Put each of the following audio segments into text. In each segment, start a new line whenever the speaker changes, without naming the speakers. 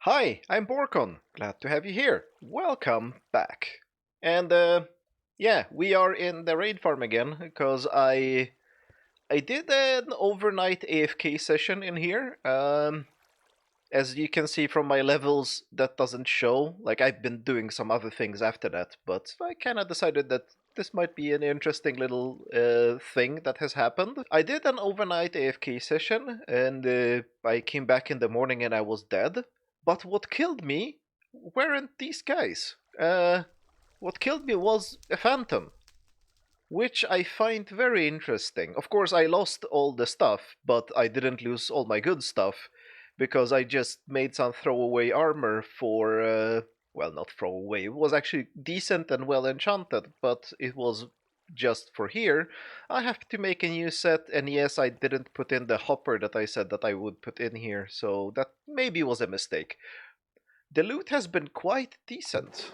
Hi, I'm Borkon. Glad to have you here. Welcome back. And yeah, we are in the raid farm again because I did an overnight AFK session in here. As you can see from my levels, that doesn't show. Like I've been doing some other things after that, but I kind of decided that this might be an interesting little thing that has happened. I did an overnight AFK session, and I came back in the morning and I was dead. But what killed me weren't these guys. What killed me was a phantom, which I find very interesting. Of course, I lost all the stuff, but I didn't lose all my good stuff because I just made some throwaway armor for. Well, not throwaway. It was actually decent and well enchanted, but it was just for here. I have to make a new set, and yes, I didn't put in the hopper that I said that I would put in here, so that maybe was a mistake. The loot has been quite decent.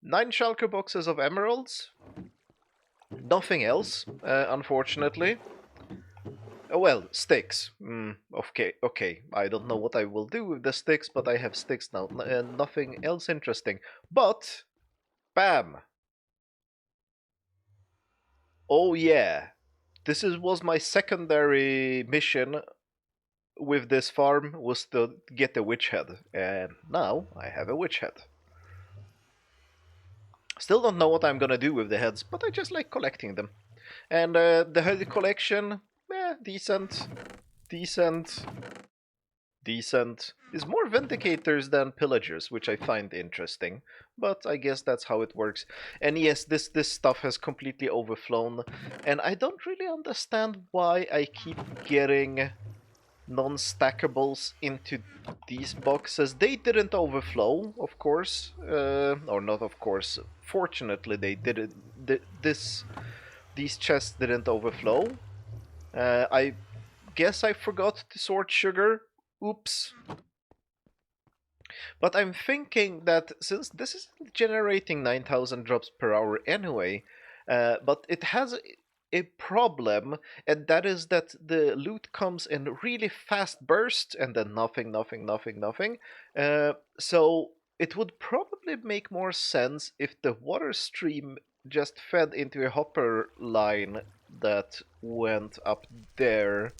9 shulker boxes of emeralds, nothing else, unfortunately. Oh, well, sticks. Okay. I don't know what I will do with the sticks, but I have sticks now. Nothing else interesting. But, bam! Oh yeah, was my secondary mission with this farm was to get a witch head, and now I have a witch head. Still don't know what I'm gonna do with the heads, but I just like collecting them. And the head collection, decent, decent, decent. Is more Vindicators than Pillagers, which I find interesting. But I guess that's how it works. And yes, this stuff has completely overflown. And I don't really understand why I keep getting non-stackables into these boxes. They didn't overflow, of course. Or not of course. Fortunately, they didn't. These chests didn't overflow. I guess I forgot to sort sugar. Oops. But I'm thinking that since this is generating 9,000 drops per hour anyway, but it has a problem, and that is that the loot comes in really fast bursts and then nothing, nothing, nothing, nothing. So it would probably make more sense if the water stream just fed into a hopper line that went up there,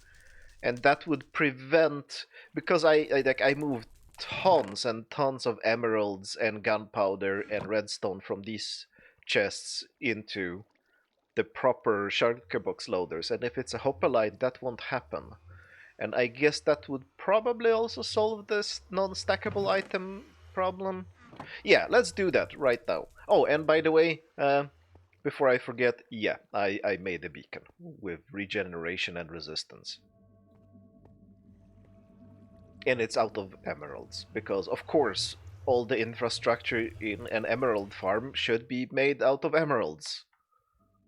and that would prevent, because I moved tons and tons of emeralds and gunpowder and redstone from these chests into the proper shulker box loaders, and if it's a hopper line, that won't happen. And I guess that would probably also solve this non-stackable item problem. Yeah, let's do that right now. Oh, and by the way, before I forget, yeah, I made a beacon with regeneration and resistance. And it's out of emeralds because of course all the infrastructure in an emerald farm should be made out of emeralds.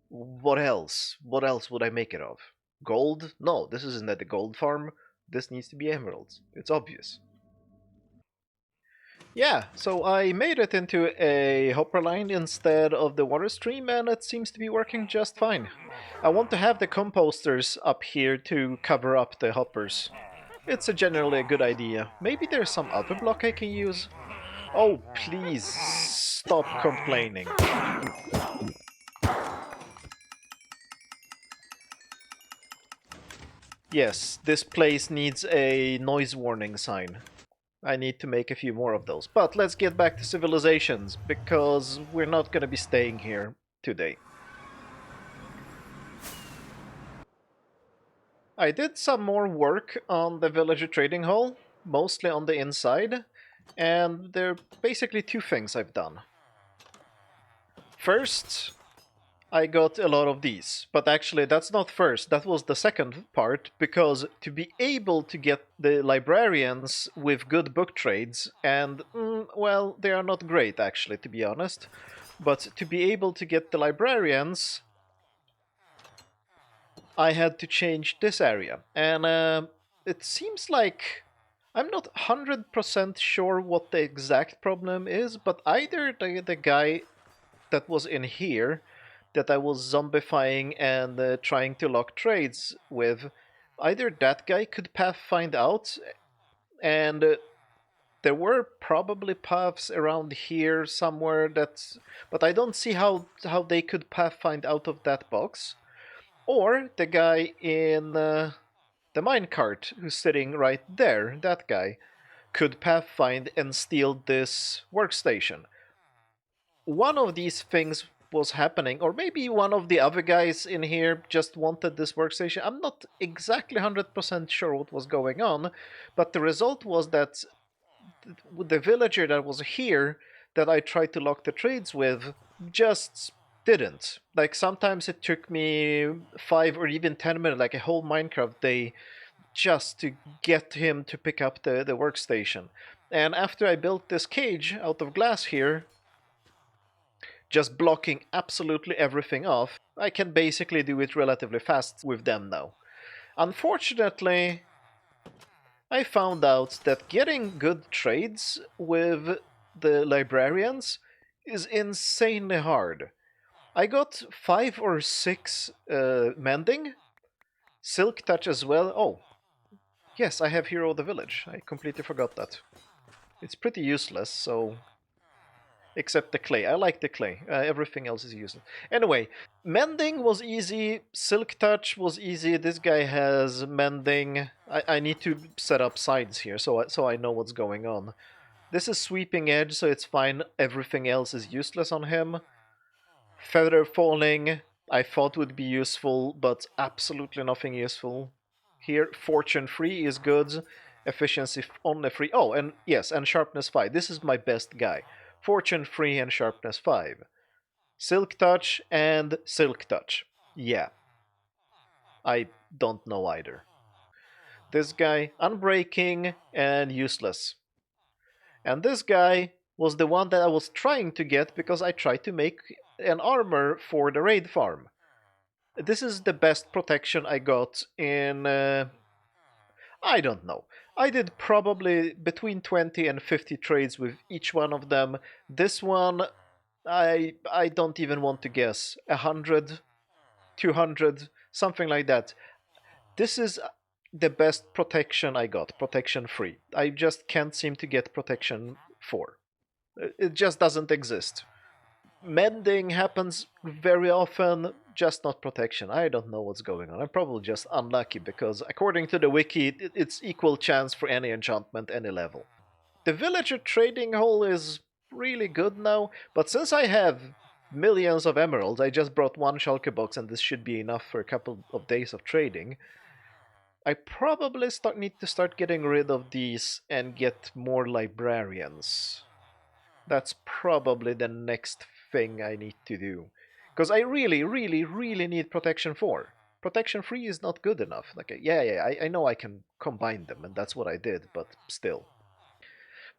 What else would I make it of? Gold? No, this isn't a gold farm. This needs to be emeralds. It's obvious. Yeah, so I made it into a hopper line instead of the water stream, and it seems to be working just fine. I want to have the composters up here to cover up the hoppers. It's generally a good idea. Maybe there's some other block I can use? Oh, please stop complaining. Yes, this place needs a noise warning sign. I need to make a few more of those. But let's get back to civilizations, because we're not gonna be staying here today. I did some more work on the villager trading hall, mostly on the inside, and there are basically two things I've done. First, I got a lot of these, but actually that's not first, that was the second part, because to be able to get the librarians with good book trades, and, well, they are not great actually, to be honest, but to be able to get the librarians, I had to change this area, and it seems like I'm not 100% sure what the exact problem is, but either the guy that was in here that I was zombifying and trying to lock trades with, either that guy could find out and There were probably paths around here somewhere that's, but I don't see how they could pathfind out of that box. Or the guy in the minecart who's sitting right there, that guy, could pathfind and steal this workstation. One of these things was happening, or maybe one of the other guys in here just wanted this workstation. I'm not exactly 100% sure what was going on, but the result was that the villager that was here that I tried to lock the trades with just didn't. Like sometimes it took me 5 or even 10 minutes, like a whole Minecraft day, just to get him to pick up the workstation. And after I built this cage out of glass here, just blocking absolutely everything off, I can basically do it relatively fast with them now. Unfortunately, I found out that getting good trades with the librarians is insanely hard. I got 5 or 6 mending, silk touch as well. Oh, yes, I have Hero of the Village. I completely forgot that. It's pretty useless, so except the clay. I like the clay. Everything else is useless. Anyway, mending was easy. Silk touch was easy. This guy has mending. I need to set up sides here so I know what's going on. This is sweeping edge, so it's fine. Everything else is useless on him. Feather falling, I thought would be useful, but absolutely nothing useful. Here, fortune 3 is good. Efficiency only 3. Oh, and yes, and sharpness 5. This is my best guy. Fortune 3 and sharpness 5. Silk touch and silk touch. Yeah, I don't know either. This guy, unbreaking and useless. And this guy was the one that I was trying to get because I tried to make an armor for the raid farm. This is the best protection I got in. I don't know. I did probably between 20 and 50 trades with each one of them. This one, I don't even want to guess. 100, 200, something like that. This is the best protection I got. Protection 3. I just can't seem to get protection 4. It just doesn't exist. Mending happens very often, just not protection. I don't know what's going on. I'm probably just unlucky because, according to the wiki, it's equal chance for any enchantment, any level. The villager trading hall is really good now, but since I have millions of emeralds, I just brought one shulker box and this should be enough for a couple of days of trading. I probably need to start getting rid of these and get more librarians. That's probably the next thing I need to do. Because I really, really, really need Protection 4. Protection 3 is not good enough. Like, yeah, I know I can combine them, and that's what I did, but still.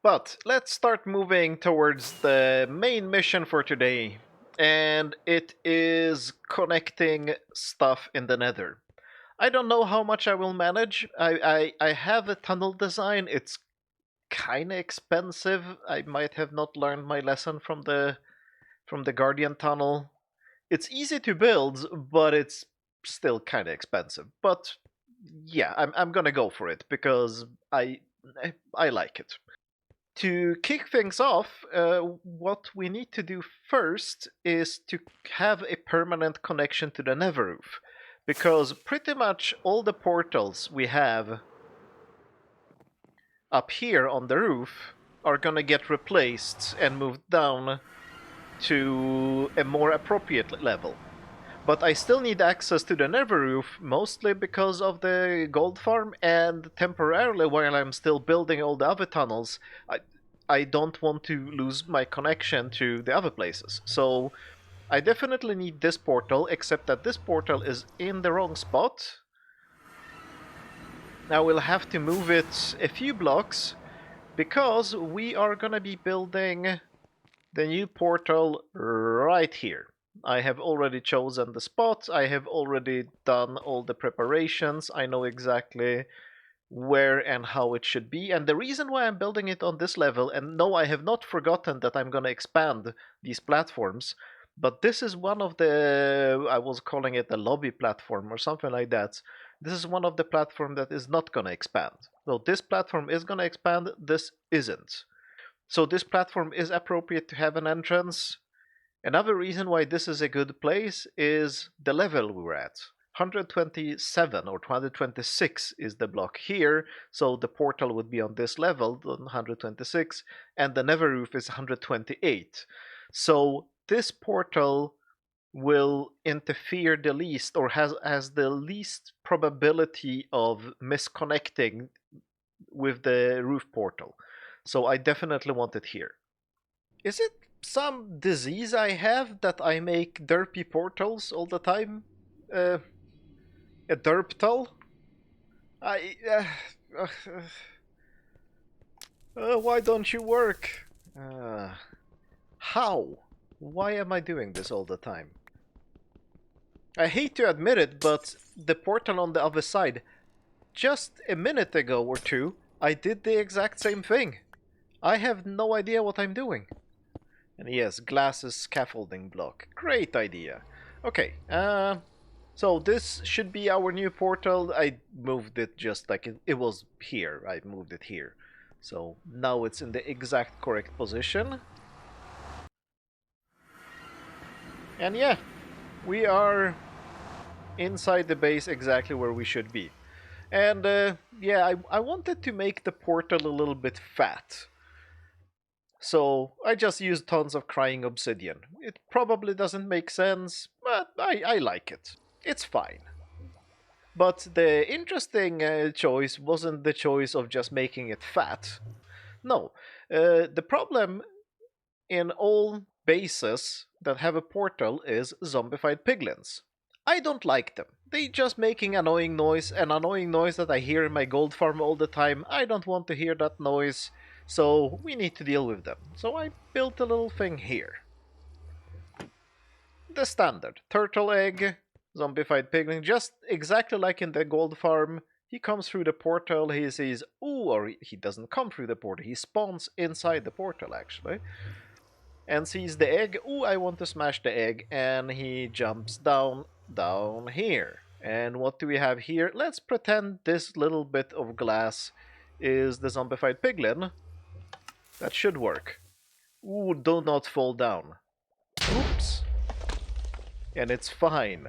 But let's start moving towards the main mission for today. And it is connecting stuff in the nether. I don't know how much I will manage. I have a tunnel design. It's kind of expensive. I might have not learned my lesson from the Guardian tunnel. It's easy to build, but it's still kind of expensive. But yeah, I'm gonna go for it because I like it. To kick things off, what we need to do first is to have a permanent connection to the nether roof, because pretty much all the portals we have up here on the roof are gonna get replaced and moved down to a more appropriate level. But I still need access to the nether roof, mostly because of the gold farm, and temporarily while I'm still building all the other tunnels, I don't want to lose my connection to the other places. So I definitely need this portal, except that this portal is in the wrong spot. Now we'll have to move it a few blocks, because we are gonna be building the new portal right here. I have already chosen the spot, I have already done all the preparations, I know exactly where and how it should be, and the reason why I'm building it on this level, and no, I have not forgotten that I'm gonna expand these platforms, but this is one of the, I was calling it a lobby platform or something like that. This is one of the platform that is not going to expand. So this platform is going to expand, this isn't. So this platform is appropriate to have an entrance. Another reason why this is a good place is the level we're at. 127 or 126 is the block here, so the portal would be on this level, on 126, and the nether roof is 128. So this portal will interfere the least, or has the least probability of misconnecting with the roof portal. So I definitely want it here. Is it some disease I have that I make derpy portals all the time? Uh, a derptal? I. Why don't you work? How? Why am I doing this all the time? I hate to admit it, but the portal on the other side, just a minute ago or two, I did the exact same thing. I have no idea what I'm doing. And yes, glasses scaffolding block. Great idea. Okay, so this should be our new portal. I moved it just like it was here. I moved it here. So now it's in the exact correct position. And yeah, we are inside the base exactly where we should be. And yeah, I wanted to make the portal a little bit fat. So I just used tons of crying obsidian. It probably doesn't make sense, but I like it. It's fine. But the interesting choice wasn't the choice of just making it fat. No, the problem in all bases that have a portal is zombified piglins. I don't like them. They just making annoying noise, an annoying noise that I hear in my gold farm all the time. I don't want to hear that noise, so we need to deal with them. So I built a little thing here. The standard turtle egg, zombified piglin, just exactly like in the gold farm. He comes through the portal, he sees, ooh, or he doesn't come through the portal, he spawns inside the portal actually. And sees the egg, ooh, I want to smash the egg, and he jumps down here. And what do we have here? Let's pretend this little bit of glass is the zombified piglin. That should work. Ooh, do not fall down. Oops. And it's fine.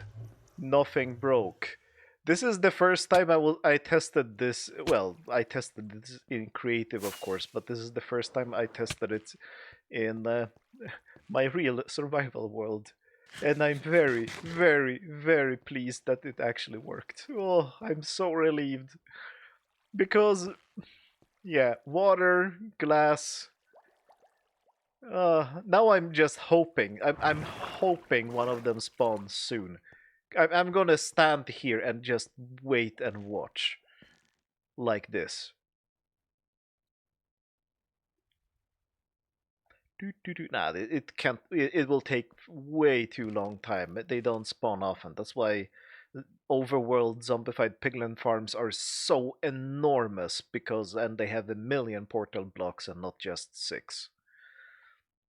Nothing broke. This is the first time I tested this. Well, I tested this in creative, of course, but this is the first time I tested it in my real survival world. And I'm very, very, very pleased that it actually worked. Oh, I'm so relieved. Because, yeah, water, glass. Now I'm just hoping. I'm hoping one of them spawns soon. I'm gonna stand here and just wait and watch. Like this. Nah, it can't. It will take way too long time. They don't spawn often. That's why overworld zombified piglin farms are so enormous and they have a million portal blocks and not just 6.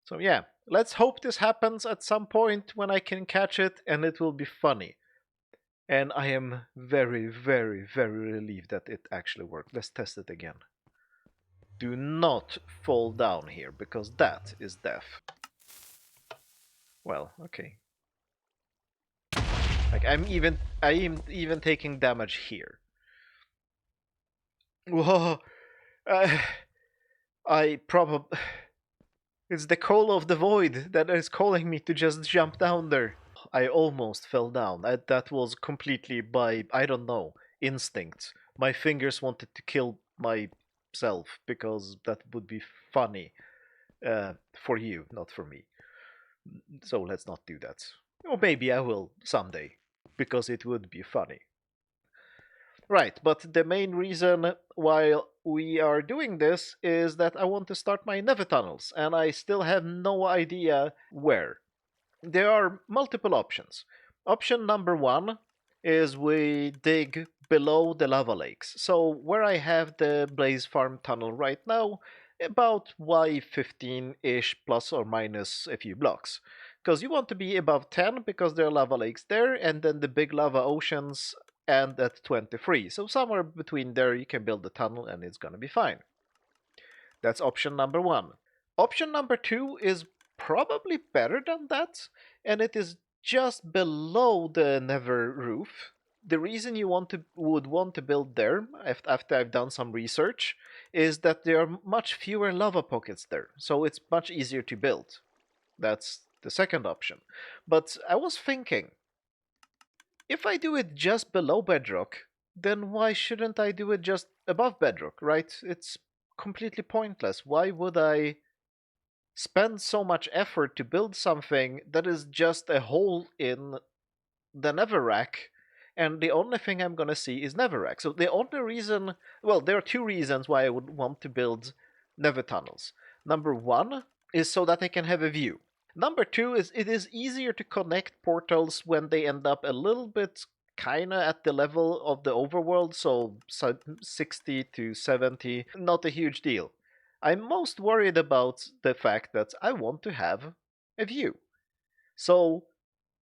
So yeah, let's hope this happens at some point when I can catch it and it will be funny. And I am very, very, very relieved that it actually worked. Let's test it again. Do not fall down here, because that is death. Well, okay. Like I'm even taking damage here. Whoa! I probably it's the call of the void that is calling me to just jump down there. I almost fell down. That was completely by I don't know instinct. My fingers wanted to kill myself because that would be funny for you, not for me. So let's not do that. Or maybe I will someday, because it would be funny. Right, but the main reason why we are doing this is that I want to start my nether tunnels, and I still have no idea where. There are multiple options. Option number one is we dig below the lava lakes. So where I have the Blaze Farm tunnel right now, about Y15-ish plus or minus a few blocks. Because you want to be above 10 because there are lava lakes there, and then the big lava oceans and at 23. So somewhere between there you can build a tunnel and it's gonna be fine. That's option number 1. Option number 2 is probably better than that, and it is just below the nether roof. The reason you would want to build there, after I've done some research, is that there are much fewer lava pockets there, so it's much easier to build. That's the second option. But I was thinking, if I do it just below bedrock, then why shouldn't I do it just above bedrock, right? It's completely pointless. Why would I spend so much effort to build something that is just a hole in the netherrack, and the only thing I'm gonna see is netherrack? So the only reason, well, there are two reasons why I would want to build nether tunnels. Number 1 is so that I can have a view. Number 2 is it is easier to connect portals when they end up a little bit kinda at the level of the overworld, so 60 to 70, not a huge deal. I'm most worried about the fact that I want to have a view. So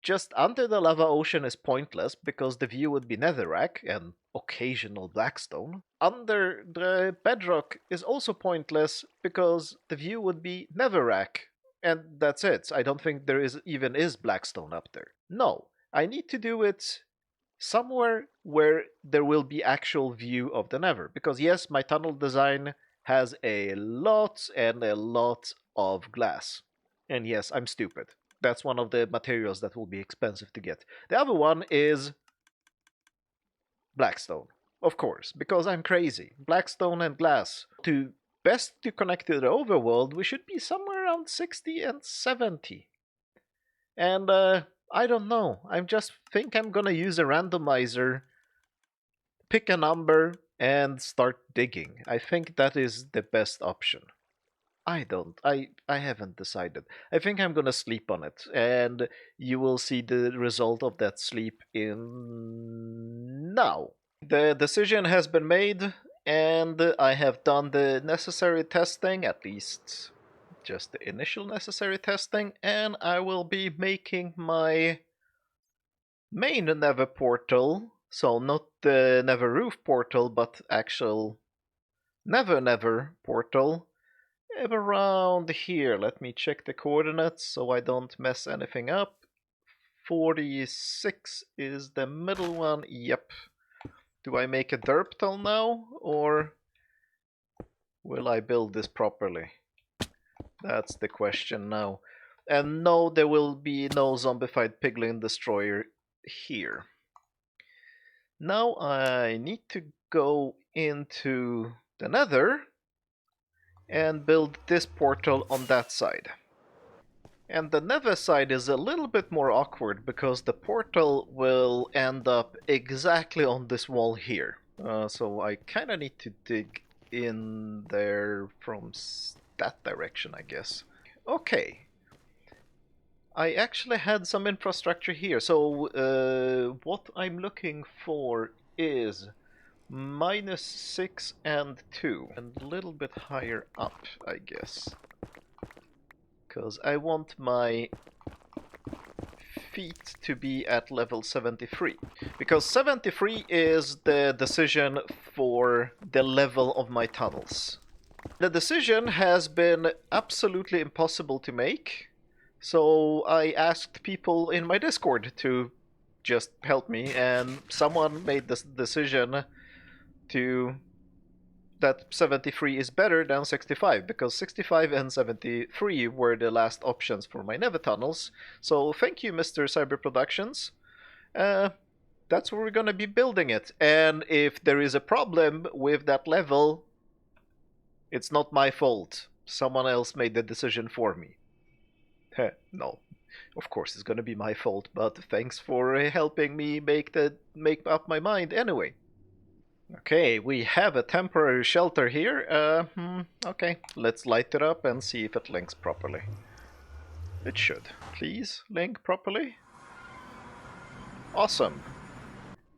just under the lava ocean is pointless because the view would be netherrack and occasional blackstone. Under the bedrock is also pointless because the view would be netherrack, and that's it. I don't think there is blackstone up there. No, I need to do it somewhere where there will be actual view of the nether, because yes, my tunnel design has a lot and a lot of glass. And yes, I'm stupid. That's one of the materials that will be expensive to get. The other one is blackstone, of course, because I'm crazy. Blackstone and glass. To connect to the overworld, we should be somewhere around 60 and 70. And I don't know. I just think I'm gonna use a randomizer, pick a number, and start digging. I think that is the best option. I haven't decided. I think I'm gonna sleep on it, and you will see the result of that sleep in now. The decision has been made, and I have done the necessary testing, at least just the initial necessary testing, and I will be making my main nether portal, so not the nether roof portal, but actual nether portal, around here. Let me check the coordinates so I don't mess anything up. 46 is the middle one. Yep. Do I make a derp tunnel now, or will I build this properly? That's the question now. And no, there will be no zombified piglin destroyer here. Now I need to go into the nether and build this portal on that side. And the nether side is a little bit more awkward because the portal will end up exactly on this wall here. So I kind of need to dig in there from that direction, I guess. Okay. I actually had some infrastructure here. So what I'm looking for is -6 and 2. And a little bit higher up, I guess. Because I want my feet to be at level 73. Because 73 is the decision for the level of my tunnels. The decision has been absolutely impossible to make. So I asked people in my Discord to just help me, and someone made this decision that 73 is better than 65, because 65 and 73 were the last options for my nether tunnels. So thank you, Mr. Cyber Productions. That's where we're gonna be building it. And if there is a problem with that level, it's not my fault. Someone else made the decision for me. No, of course it's gonna be my fault, but thanks for helping me make up my mind anyway. Okay, we have a temporary shelter here. Okay, let's light it up and see if it links properly. It should. Please link properly. Awesome.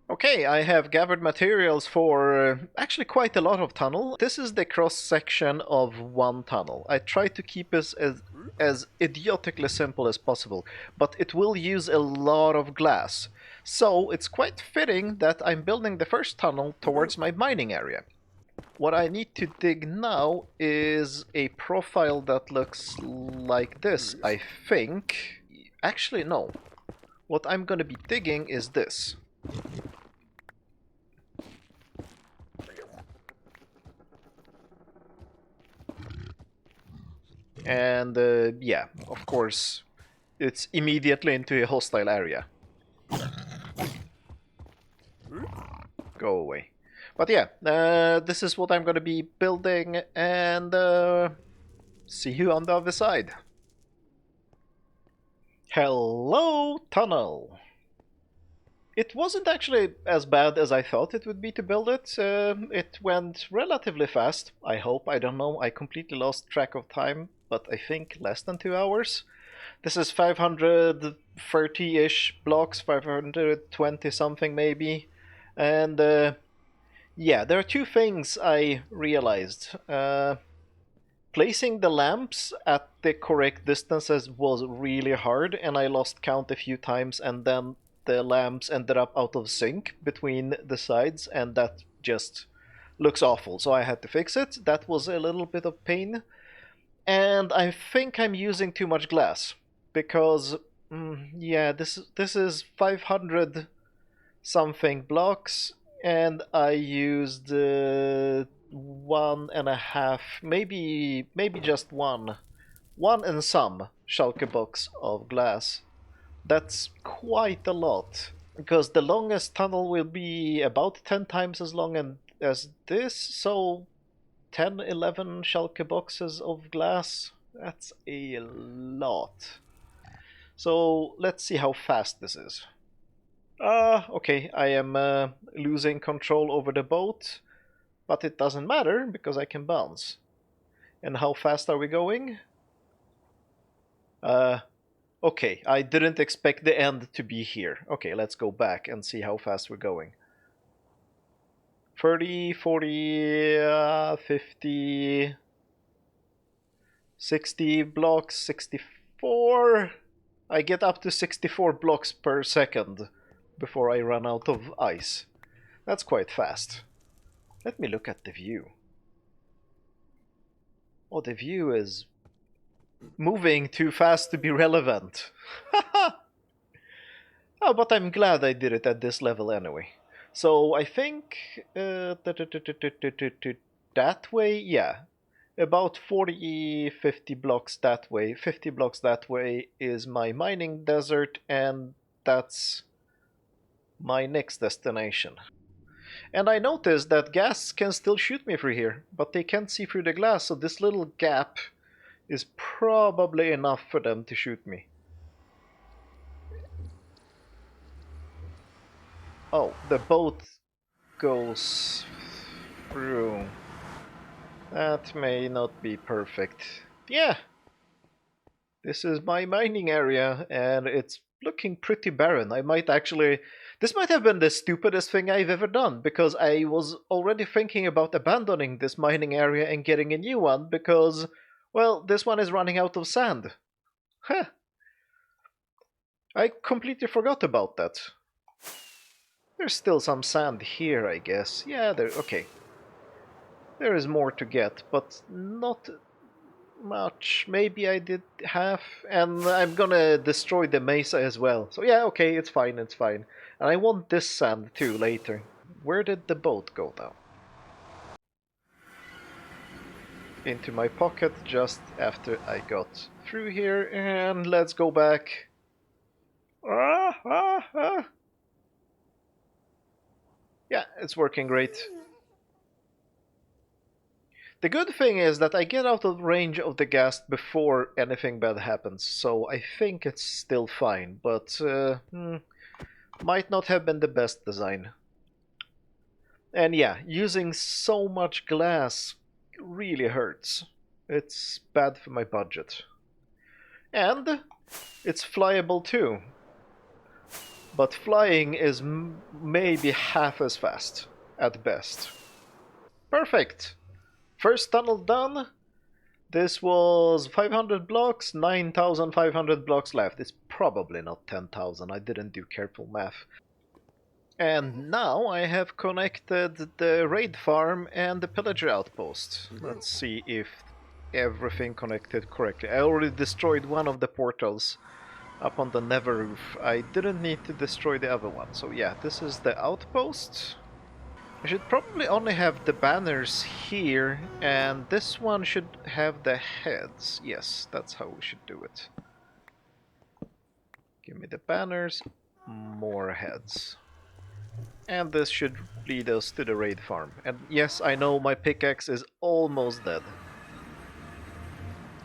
Okay, I have gathered materials for actually quite a lot of tunnel. This is the cross section of one tunnel. I try to keep this as idiotically simple as possible, but it will use a lot of glass. So it's quite fitting that I'm building the first tunnel towards my mining area. What I need to dig now is a profile that looks like this, I think. Actually, no. What I'm going to be digging is this. And yeah, of course, it's immediately into a hostile area. Go away. But yeah, this is what I'm going to be building, and see you on the other side. Hello, tunnel! It wasn't actually as bad as I thought it would be to build it. It went relatively fast, I hope. I don't know, I completely lost track of time, but I think less than 2 hours. This is 530-ish blocks, 520 something maybe. And yeah, there are two things I realized. Placing the lamps at the correct distances was really hard, and I lost count a few times, and then the lamps ended up out of sync between the sides, and that just looks awful, so I had to fix it. That was a little bit of pain. And I think I'm using too much glass, because, yeah, this is 500 something blocks, and I used 1.5, maybe just one and some shulker box of glass. That's quite a lot, because the longest tunnel will be about 10 times as long as this, so 10, 11 shulker boxes of glass. That's a lot. So let's see how fast this is. Okay, I am losing control over the boat, but it doesn't matter because I can bounce. And how fast are we going? Okay, I didn't expect the end to be here. Okay, let's go back and see how fast we're going. 30, 40, 50, 60 blocks, 64. I get up to 64 blocks per second before I run out of ice. That's quite fast. Let me look at the view. Oh, the view is moving too fast to be relevant. Oh, but I'm glad I did it at this level anyway. So I think that way, yeah. About 40, 50 blocks that way. 50 blocks that way is my mining desert, and that's my next destination. And I noticed that ghasts can still shoot me through here, but they can't see through the glass, so this little gap is probably enough for them to shoot me. Oh, the boat goes through. That may not be perfect. Yeah, this is my mining area, and it's looking pretty barren. I might actually... This might have been the stupidest thing I've ever done, because I was already thinking about abandoning this mining area and getting a new one, because, well, this one is running out of sand. Huh. I completely forgot about that. There's still some sand here, I guess. Yeah, there... okay. There is more to get, but not much. Maybe I did half, and I'm gonna destroy the mesa as well. So yeah, okay, it's fine, it's fine. And I want this sand too later. Where did the boat go now? Into my pocket just after I got through here, and let's go back. Ah, ah, ah. Yeah, it's working great. The good thing is that I get out of range of the ghast before anything bad happens, so I think it's still fine, but might not have been the best design. And yeah, using so much glass really hurts. It's bad for my budget. And it's flyable too. But flying is maybe half as fast, at best. Perfect! First tunnel done. This was 500 blocks, 9,500 blocks left. It's probably not 10,000, I didn't do careful math. And now I have connected the raid farm and the pillager outpost. Let's see if everything connected correctly. I already destroyed one of the portals up on the nether roof. I didn't need to destroy the other one. So yeah, this is the outpost. I should probably only have the banners here, and this one should have the heads. Yes, that's how we should do it. Give me the banners, more heads. And this should lead us to the raid farm. And yes, I know my pickaxe is almost dead.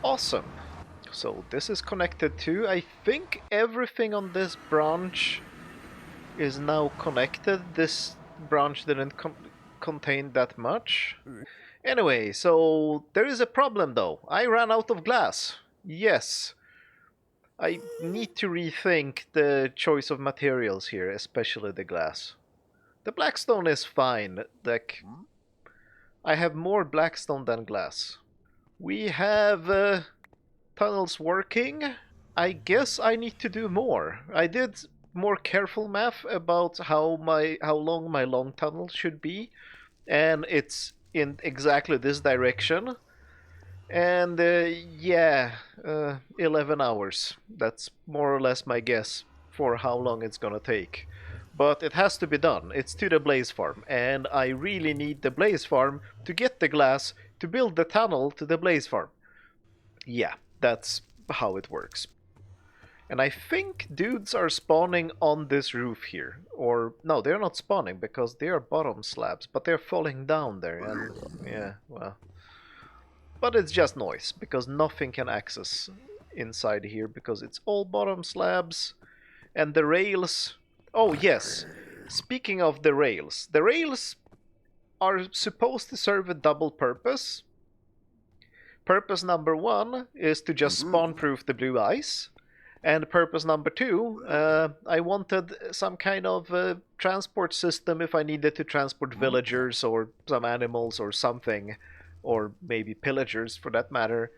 Awesome. So this is connected to, I think everything on this branch is now connected. This branch didn't contain that much. Anyway, so there is a problem though. I ran out of glass. Yes. I need to rethink the choice of materials here, especially the glass. The blackstone is fine. Like, I have more blackstone than glass. We have tunnels working. I guess I need to do more. I did more careful math about how long my long tunnel should be, and it's in exactly this direction. And yeah, 11 hours. That's more or less my guess for how long it's gonna take. But it has to be done. It's to the blaze farm, and I really need the blaze farm to get the glass to build the tunnel to the blaze farm. Yeah, that's how it works. And I think dudes are spawning on this roof here. Or, no, they're not spawning because they are bottom slabs, but they're falling down there, and yeah, well. But it's just noise, because nothing can access inside here, because it's all bottom slabs. And the rails... Oh, yes. Speaking of the rails are supposed to serve a double purpose. Purpose number one is to just spawn-proof the blue ice. And purpose number two, I wanted some kind of transport system if I needed to transport villagers or some animals or something, or maybe pillagers for that matter.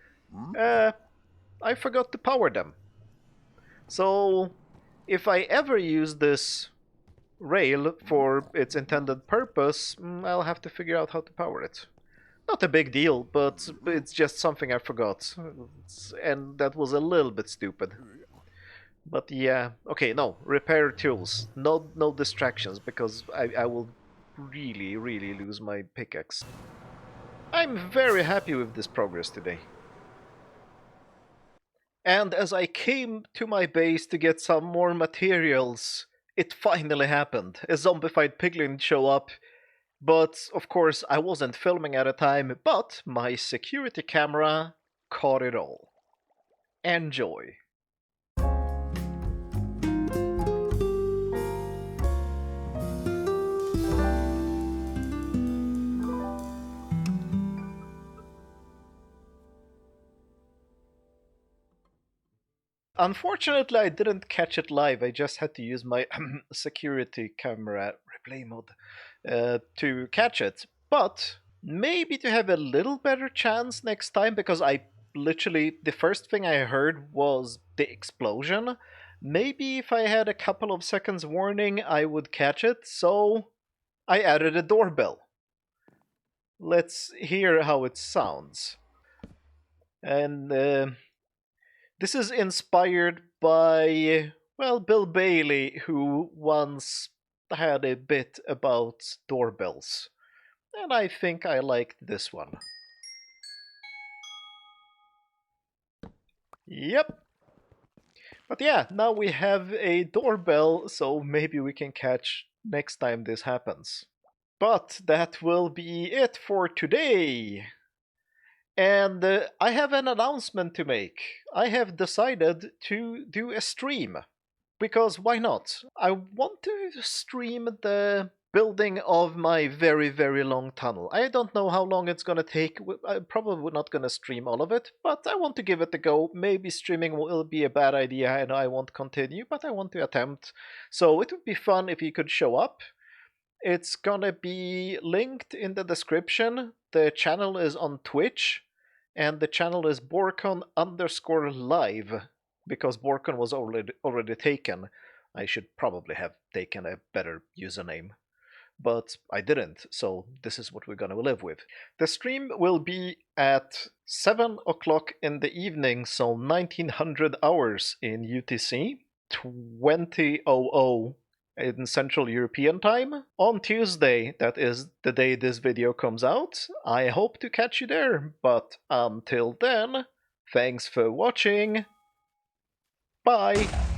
I forgot to power them. So if I ever use this rail for its intended purpose, I'll have to figure out how to power it. Not a big deal, but it's just something I forgot. And that was a little bit stupid. But yeah, okay, no, repair tools. No distractions, because I will really lose my pickaxe. I'm very happy with this progress today. And as I came to my base to get some more materials, it finally happened. A zombified piglin show up, but of course I wasn't filming at a time, but my security camera caught it all. Enjoy. Unfortunately, I didn't catch it live. I just had to use my security camera replay mode to catch it. But maybe to have a little better chance next time, because I literally, the first thing I heard was the explosion. Maybe if I had a couple of seconds warning, I would catch it. So I added a doorbell. Let's hear how it sounds. And this is inspired by, well, Bill Bailey, who once had a bit about doorbells. And I think I liked this one. Yep. But yeah, now we have a doorbell, so maybe we can catch next time this happens. But that will be it for today. And I have an announcement to make. I have decided to do a stream. Because why not? I want to stream the building of my very long tunnel. I don't know how long it's gonna take. I'm probably not gonna stream all of it, but I want to give it a go. Maybe streaming will be a bad idea and I won't continue, but I want to attempt. So it would be fun if you could show up. It's gonna be linked in the description. The channel is on Twitch, and the channel is Borkaland_live, because Borkon was already taken. I should probably have taken a better username, but I didn't, so this is what we're gonna live with. The stream will be at 7 o'clock in the evening, so 1900 hours in UTC, 2000 in Central European Time on Tuesday. That is the day this video comes out. I hope to catch you there, but until then, thanks for watching. Bye!